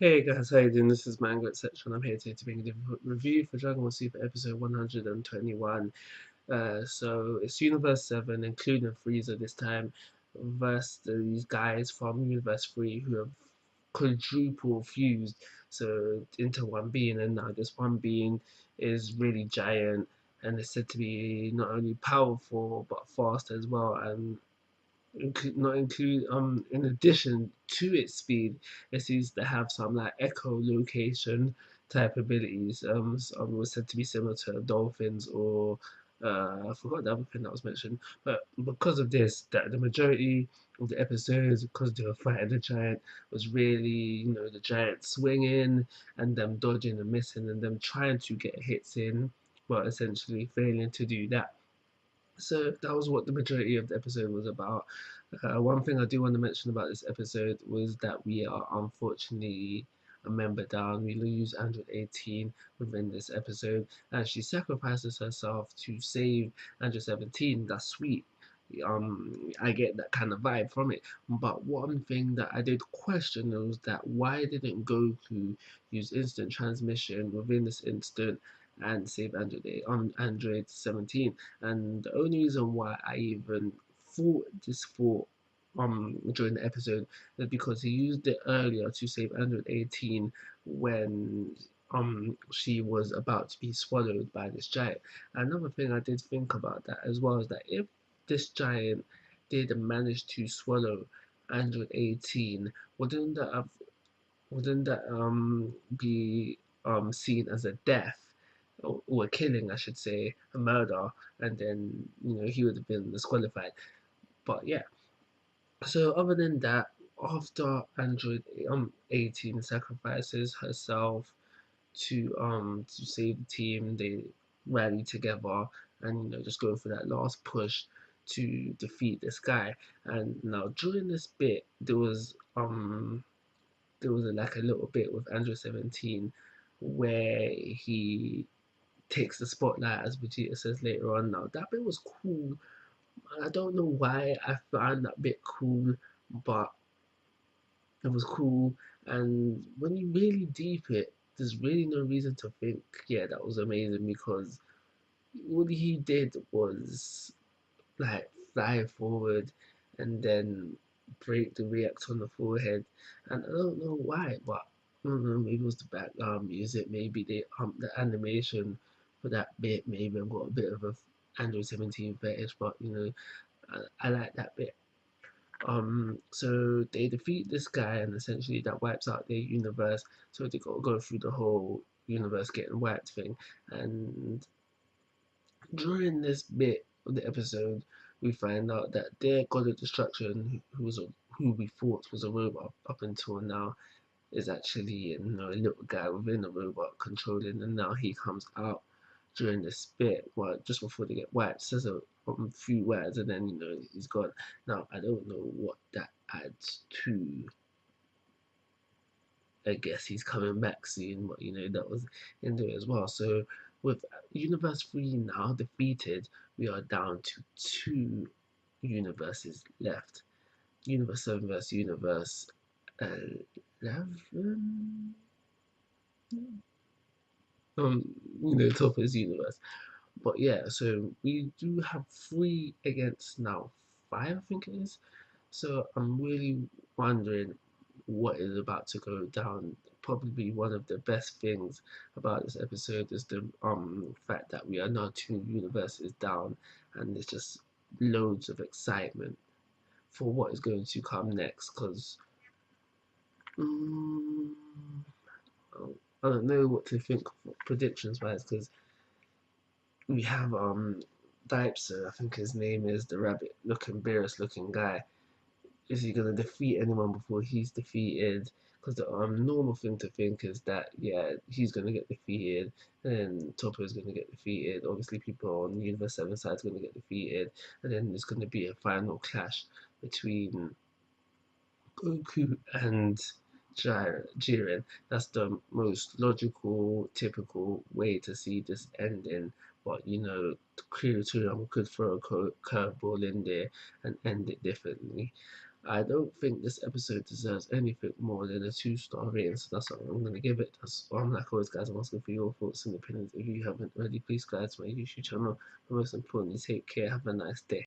Hey guys, how you doing? This is Manga, etc. And I'm here today to bring a different review for Dragon Ball Super episode 121. So it's Universe 7, including Frieza this time, versus these guys from Universe 3 who have quadruple fused into one being, and now this one being is really giant and is said to be not only powerful but fast as well, and not include in addition to its speed, it seems to have some like echolocation type abilities. Some was said to be similar to dolphins or I forgot the other thing that was mentioned. But because of this, that the majority of the episodes, because they were fighting the giant, was really the giant swinging and them dodging and missing and them trying to get hits in, but essentially failing to do that. So that was what the majority of the episode was about. One thing I do want to mention about this episode was that we are unfortunately a member down. We lose Android 18 within this episode, and she sacrifices herself to save Android 17. That's sweet. I get that kind of vibe from it. But one thing that I did question was that why didn't Goku use instant transmission within this instant and save Android on Android 17? And the only reason why I even thought this thought during the episode is because he used it earlier to save Android 18 when she was about to be swallowed by this giant. Another thing I did think about that as well is that if this giant did manage to swallow Android 18, wouldn't that be seen as a death or a killing, I should say, a murder, and then he would have been disqualified. But yeah, so other than that, after Android 18 sacrifices herself to save the team, they rally together and just go for that last push to defeat this guy. And now during this bit, there was like a little bit with Android 17 where he takes the spotlight, as Vegeta says later on. Now that bit was cool. I don't know why I found that bit cool, but it was cool. And when you really deep it, there's really no reason to think, yeah, that was amazing, because what he did was like fly forward and then break the reactor on the forehead. And I don't know why, but I don't know, maybe it was the background music, maybe the animation for that bit, maybe I've got a bit of a Android 17 fetish, but I like that bit. So they defeat this guy, and essentially that wipes out their universe. So they got to go through the whole universe getting wiped thing. And during this bit of the episode, we find out that their god of destruction, who we thought was a robot up until now, is actually a little guy within a robot controlling, and now he comes out during this bit, well, just before they get wiped, says a few words, and then he's gone. Now I don't know what that adds to. I guess he's coming back soon, but that was into it as well. So with Universe 3 now defeated, we are down to two universes left. Universe 7 versus Universe 11. Topper's universe. But yeah, so we do have 3 against now 5, I think it is. So I'm really wondering what is about to go down. Probably one of the best things about this episode is the fact that we are now 2 universes down, and there's just loads of excitement for what is going to come next. Because I don't know what to think predictions wise, because we have Dipser, I think his name is, the rabbit looking, Beerus looking guy. Is he gonna defeat anyone before he's defeated? Because the normal thing to think is that, yeah, he's gonna get defeated, and then Topper is gonna get defeated. Obviously, people on Universe 7 side is gonna get defeated, and then there's gonna be a final clash between Goku and Jiren. That's the most logical, typical way to see this ending. But Creatorium could throw a curveball in there and end it differently. I don't think this episode deserves anything more than a 2-star rating, so that's what I'm going to give it. That's all. Like always, guys, I'm asking for your thoughts and opinions. If you haven't already, please subscribe to my YouTube channel. But most importantly, take care. Have a nice day.